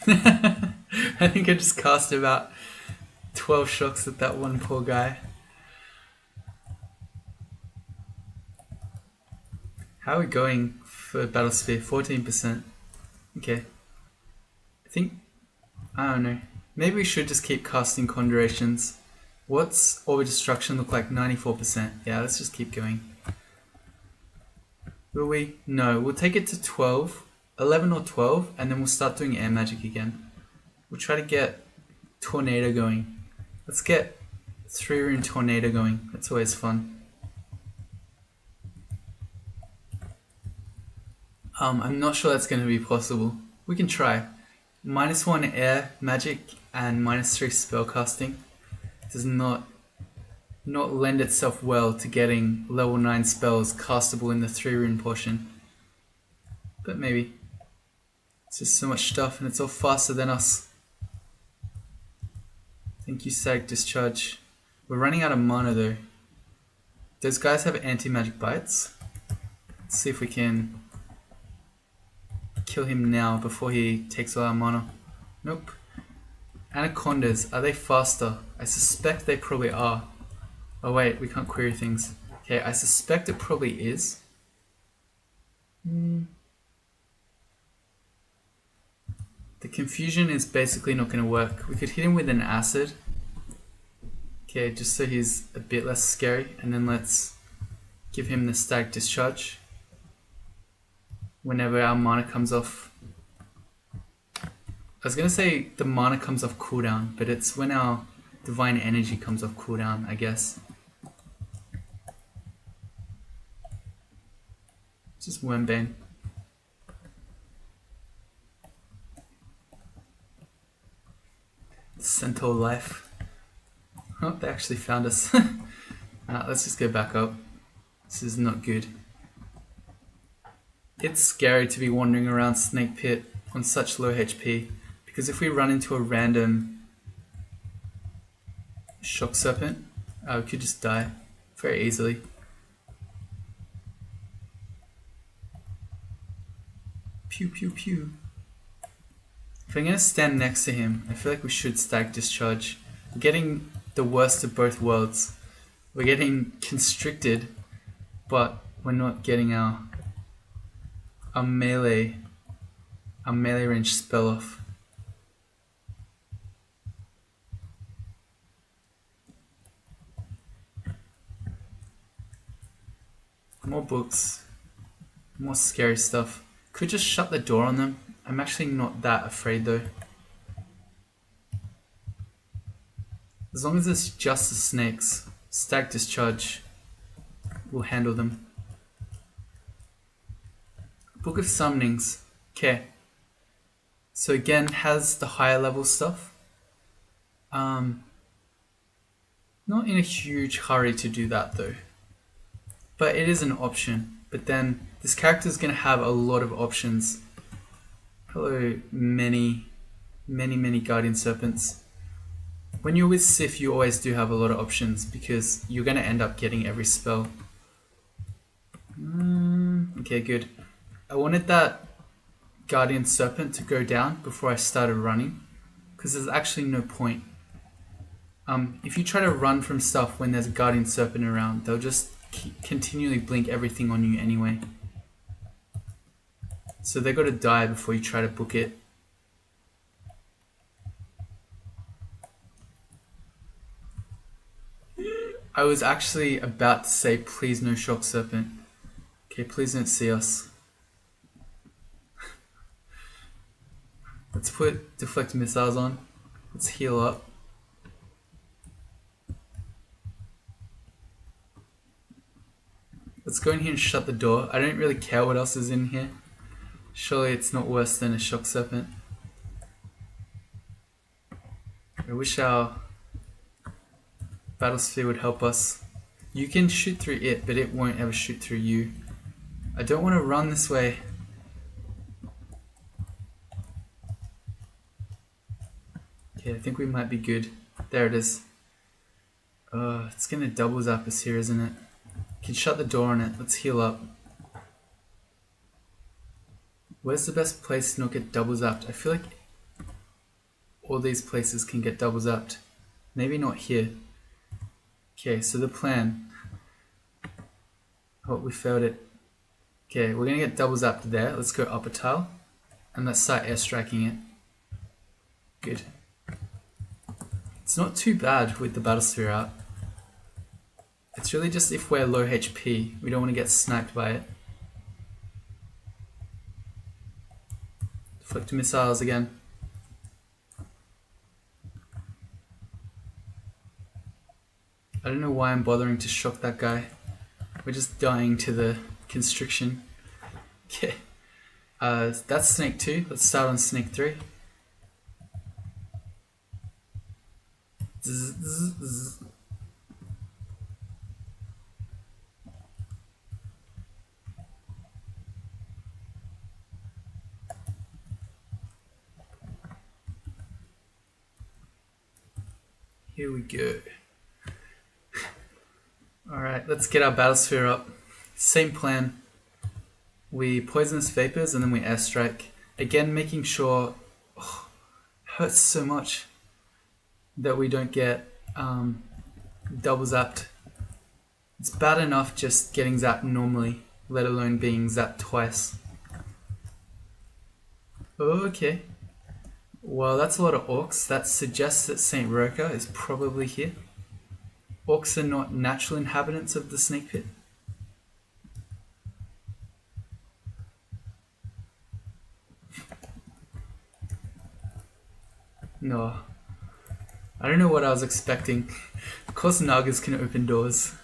I think I just cast about 12 shocks at that one poor guy. How are we going for battlesphere? 14%. Okay. I think, I don't know. Maybe we should just keep casting Conjurations. What's Orb of Destruction look like? 94%. Yeah, let's just keep going. Will we? No, we'll take it to 12, 11 or 12, and then we'll start doing air magic again. We'll try to get Tornado going. Let's get 3-rune Tornado going. That's always fun. I'm not sure that's going to be possible. We can try. -1 air magic and -3 spellcasting does not lend itself well to getting level 9 spells castable in the 3-rune portion. But maybe. It's just so much stuff and it's all faster than us. Thank you, Static Discharge. We're running out of mana though. Those guys have anti-magic bites. Let's see if we can kill him now before he takes all our mana. Nope. Anacondas, are they faster? I suspect they probably are. Oh wait, we can't query things. Okay, I suspect it probably is. The confusion is basically not going to work. We could hit him with an acid. Okay, just so he's a bit less scary. And then let's give him the Static Discharge whenever our mana comes off. I was going to say the mana comes off cooldown, but it's when our Divine Energy comes off cooldown, I guess. Just Wormbane. Centaur life. Oh, they actually found us. Let's just go back up. This is not good. It's scary to be wandering around Snake Pit on such low HP, because if we run into a random Shock Serpent, we could just die very easily. Pew pew pew. If I'm going to stand next to him, I feel like we should Static Discharge. We're getting the worst of both worlds. We're getting constricted, but we're not getting our melee range spell off. More books, more scary stuff. Could just shut the door on them. I'm actually not that afraid though. As long as it's just the snakes, Static Discharge will handle them. Book of Summonings. Okay. So again, has the higher level stuff. Not in a huge hurry to do that though. But it is an option. But then this character is going to have a lot of options. Hello, many Guardian Serpents. When you're with Sif, you always do have a lot of options because you're going to end up getting every spell. Okay, good. I wanted that Guardian Serpent to go down before I started running, because there's actually no point. If you try to run from stuff when there's a Guardian Serpent around, they'll just continually blink everything on you anyway. So they got to die before you try to book it. I was actually about to say, please no shock serpent. Okay, please don't see us. Let's put deflect missiles on. Let's heal up. Let's go in here and shut the door. I don't really care what else is in here. Surely it's not worse than a shock serpent. I wish our battlesphere would help us. You can shoot through it, but it won't ever shoot through you. I don't want to run this way. Okay, I think we might be good. There it is. It's gonna double zap us here, isn't it? Can shut the door on it. Let's heal up. Where's the best place to not get double zapped? I feel like all these places can get double zapped. Maybe not here. Okay, so the plan. Oh, we failed it. Okay, we're gonna get double zapped there. Let's go upper tile. And let's start airstriking it. Good. It's not too bad with the battlesphere out. It's really just if we're low HP, we don't want to get sniped by it. Deflect missiles again. I don't know why I'm bothering to shock that guy. We're just dying to the constriction. Okay. That's snake 2. Let's start on snake 3. Zzz, zzz, zzz. Here we go. Alright, let's get our battlesphere up. Same plan. We poisonous vapors and then we airstrike. Again, making sure hurts so much that we don't get double zapped. It's bad enough just getting zapped normally, let alone being zapped twice. Okay. Well, that's a lot of orcs. That suggests that St. Roca is probably here. Orcs are not natural inhabitants of the snake pit. No. I don't know what I was expecting. Of course Nagas can open doors.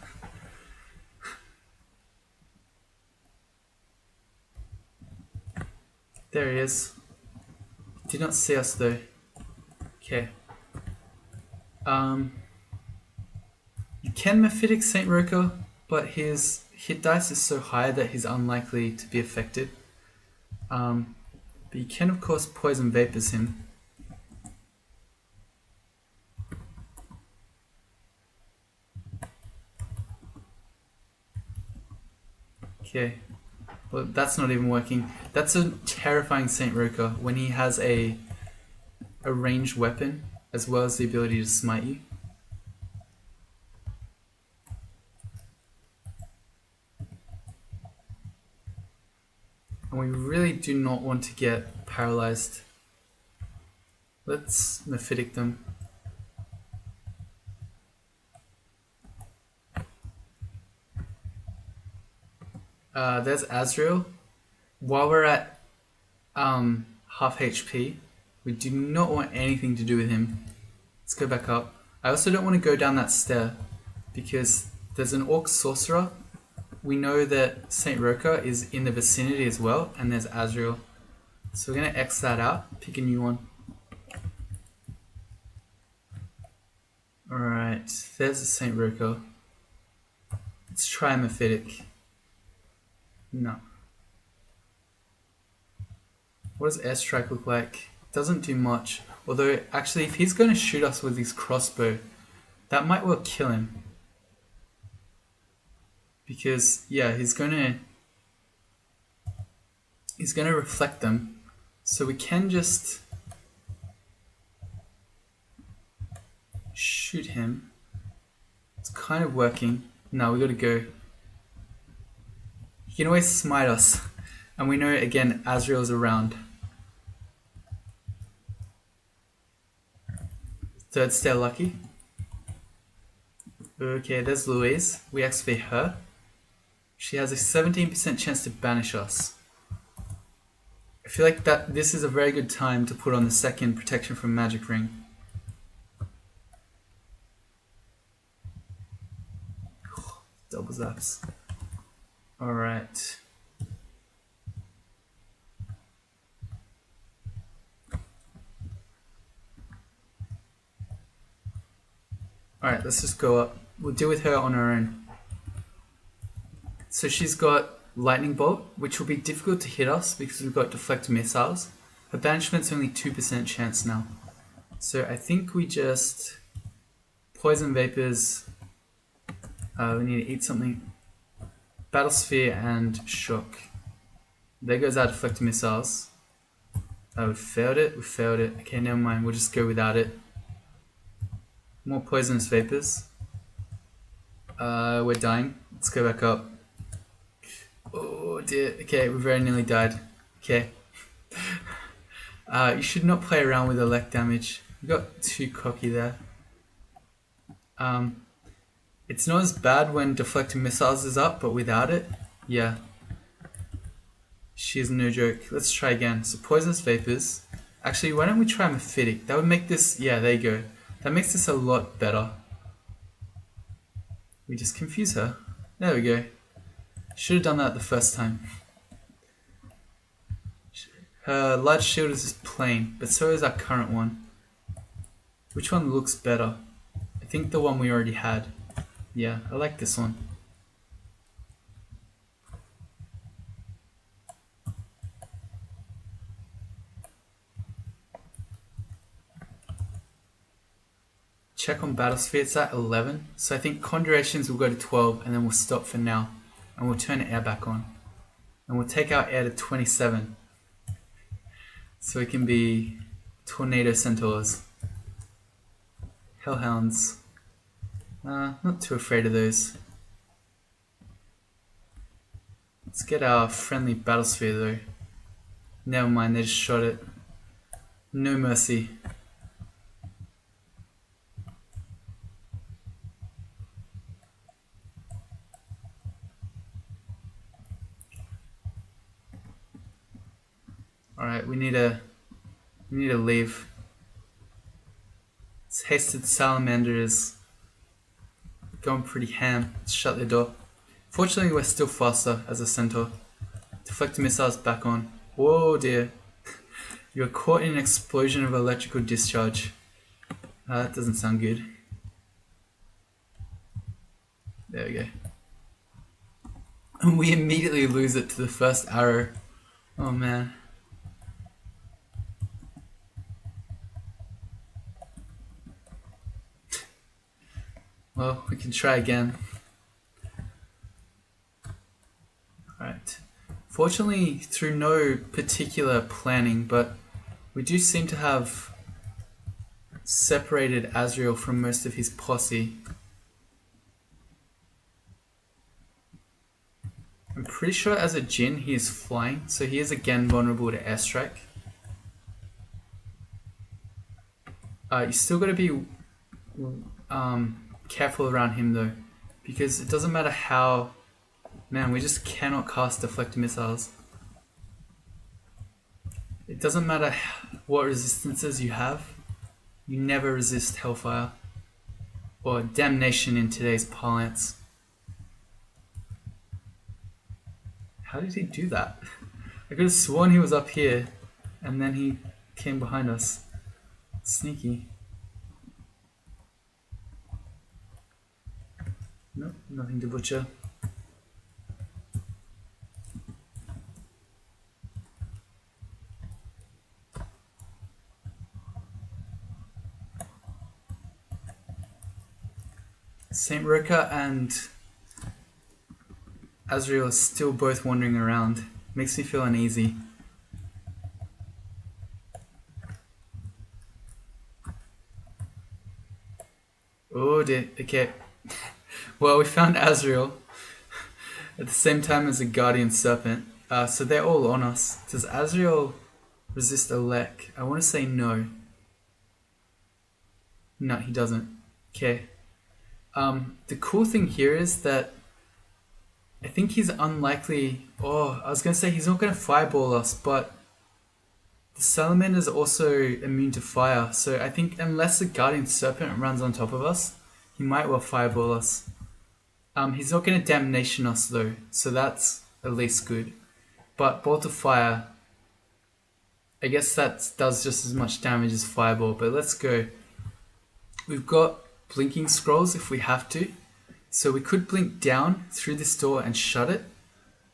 There he is. Did not see us though. Okay. You can Mephitic St. Roca, but his hit dice is so high that he's unlikely to be affected. But you can of course poison vapors him. Okay. Well, that's not even working. That's a terrifying St. Roca when he has a ranged weapon as well as the ability to smite you. And we really do not want to get paralyzed. Let's Mephitic them. There's Azrael. While we're at half HP, we do not want anything to do with him. Let's go back up. I also don't want to go down that stair because there's an orc sorcerer. We know that St. Roca is in the vicinity as well, and there's Azrael. So we're going to X that out, pick a new one. Alright, there's the St. Roca. Let's try Mephitic. No. What does airstrike look like? Doesn't do much. Although, actually, if he's going to shoot us with his crossbow, that might well kill him. Because, yeah, he's going to reflect them. So we can just shoot him. It's kind of working. No, we got to go. He can always smite us. And we know, again, Azrael's around. Third stair lucky. Okay, there's Louise. We activate her. She has a 17% chance to banish us. I feel like that this is a very good time to put on the second protection from magic ring. Double zaps. Alright. Alright, let's just go up. We'll deal with her on our own. So she's got Lightning Bolt, which will be difficult to hit us because we've got Deflect Missiles. Her banishment's only 2% chance now. So I think we just Poison Vapors. We need to eat something. Battlesphere and Shock. There goes our Deflect Missiles. We failed it. We failed it. Okay, never mind. We'll just go without it. More Poisonous Vapors. We're dying. Let's go back up. Oh dear. Okay, we very nearly died. Okay. You should not play around with elect damage. You got too cocky there. It's not as bad when Deflecting Missiles is up, but without it, yeah. She is no joke. Let's try again. So Poisonous Vapors. Actually, why don't we try Mephitic? That would make this, yeah, there you go. That makes this a lot better. We just confuse her. There we go. Should have done that the first time. Her large shield is just plain, but so is our current one. Which one looks better? I think the one we already had. Yeah, I like this one. Check on Battlesphere, it's at 11. So I think Conjurations will go to 12 and then we'll stop for now. And we'll turn air back on. And we'll take our air to 27. So it can be Tornado Centaurs. Hellhounds. Not too afraid of those. Let's get our friendly Battlesphere though. Never mind, they just shot it. No mercy. Alright, we need to leave. This hasted salamander is going pretty ham. Let's shut the door. Fortunately, we're still faster as a centaur. Deflector missiles back on. Whoa dear. You're caught in an explosion of electrical discharge. That doesn't sound good. There we go. And we immediately lose it to the first arrow. Oh man. Well, we can try again. Alright. Fortunately, through no particular planning, but we do seem to have separated Azrael from most of his posse. I'm pretty sure as a Jinn he is flying, so he is again vulnerable to airstrike. You still got to be careful around him though, because it doesn't matter how... Man, we just cannot cast deflect missiles. It doesn't matter what resistances you have, you never resist Hellfire. Or Damnation in today's parlance. How did he do that? I could have sworn he was up here, and then he came behind us. Sneaky. Nope, nothing to butcher. Saint Roka and Azrael are still both wandering around. Makes me feel uneasy. Oh dear, okay. Well, we found Azrael at the same time as a Guardian Serpent. So they're all on us. Does Azrael resist Elec? I want to say no. No, he doesn't. Okay. The cool thing here is that I think he's unlikely. Oh, I was gonna say he's not gonna fireball us, but the salamander is also immune to fire. So I think unless the guardian serpent runs on top of us, he might well fireball us. He's not gonna damnation us though, so that's at least good. But bolt of fire, I guess that does just as much damage as fireball. But let's go. We've got blinking scrolls if we have to. So we could blink down through this door and shut it,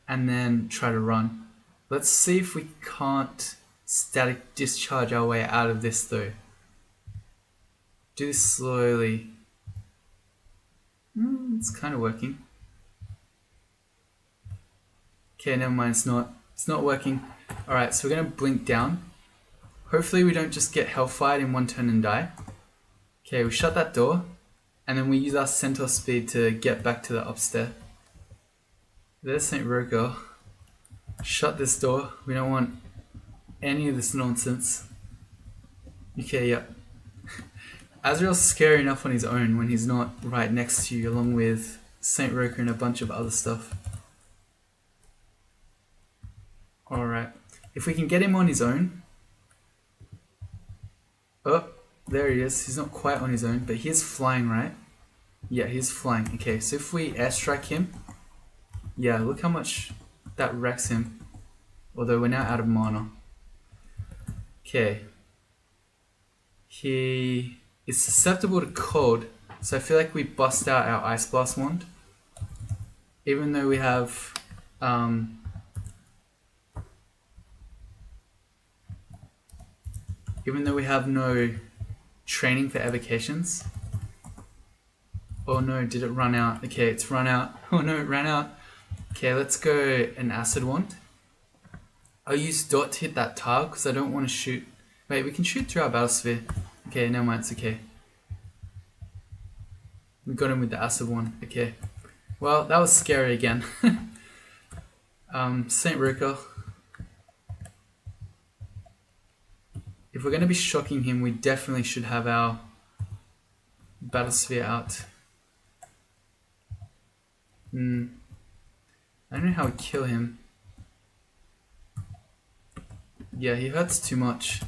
and then try to run. Let's see if we can't static discharge our way out of this though. Do this slowly. It's kind of working. Okay, never mind, it's not. It's not working. Alright, so we're going to blink down. Hopefully we don't just get hellfired in one turn and die. Okay, we shut that door. And then we use our Centaur speed to get back to the upstairs. There's St. Roker. Shut this door. We don't want any of this nonsense. Okay, yep. Azrael's scary enough on his own when he's not right next to you, along with St. Roker and a bunch of other stuff. Alright. If we can get him on his own. Oh, there he is. He's not quite on his own, but he is flying, right? Yeah, he's flying. Okay, so if we airstrike him, yeah, look how much that wrecks him. Although we're now out of mana. Okay. He is susceptible to cold, so I feel like we bust out our Ice Blast wand. Even though we have no training for evocations. Oh no, did it run out? Okay, it's run out. Oh no, it ran out. Okay, let's go an acid wand. I'll use dot to hit that tile because I don't want to shoot. Wait, we can shoot through our battlesphere. Okay, never mind, it's okay. We got him with the acid wand. Okay. Well, that was scary again. St. Roker. If we're going to be shocking him, we definitely should have our battlesphere out. I don't know how we kill him. Yeah, he hurts too much.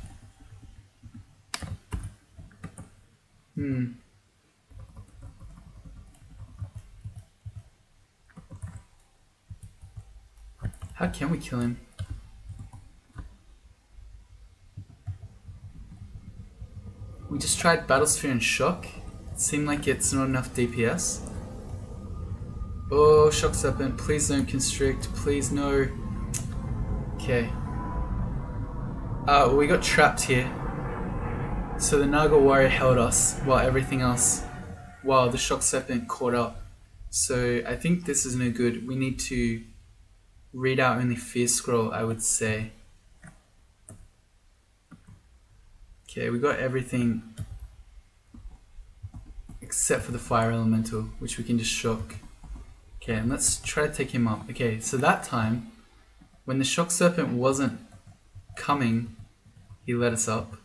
How can we kill him? We just tried battlesphere and shock. It seemed like it's not enough DPS. Oh, shock serpent, please don't constrict, please no. Okay. We got trapped here. So the Naga warrior held us while the shock serpent caught up. So I think this is no good. We need to read out only fear scroll, I would say. Okay, we got everything except for the fire elemental, which we can just shock. Okay, and let's try to take him up. Okay, so that time, when the shock serpent wasn't coming, he let us up.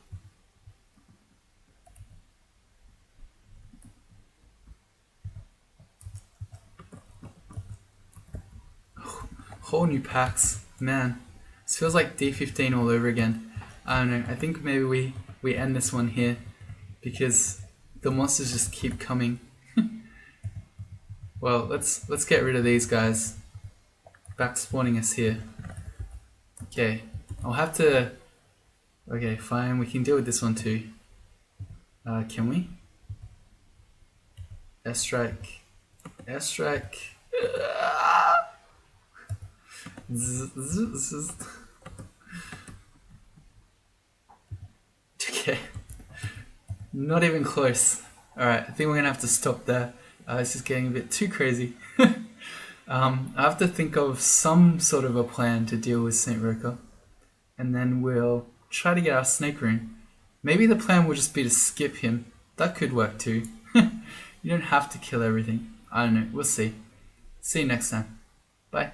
Whole new packs. Man, this feels like D15 all over again. I don't know, I think maybe we end this one here because the monsters just keep coming. Well, let's get rid of these guys. Back spawning us here. Okay, I'll have to... Okay, fine, we can deal with this one too. Can we? Airstrike. Airstrike. Okay. Not even close. Alright, I think we're gonna have to stop there. This is getting a bit too crazy. I have to think of some sort of a plan to deal with St. Roker. And then we'll try to get our snake rune. Maybe the plan will just be to skip him. That could work too. You don't have to kill everything. I don't know, we'll see. See you next time. Bye.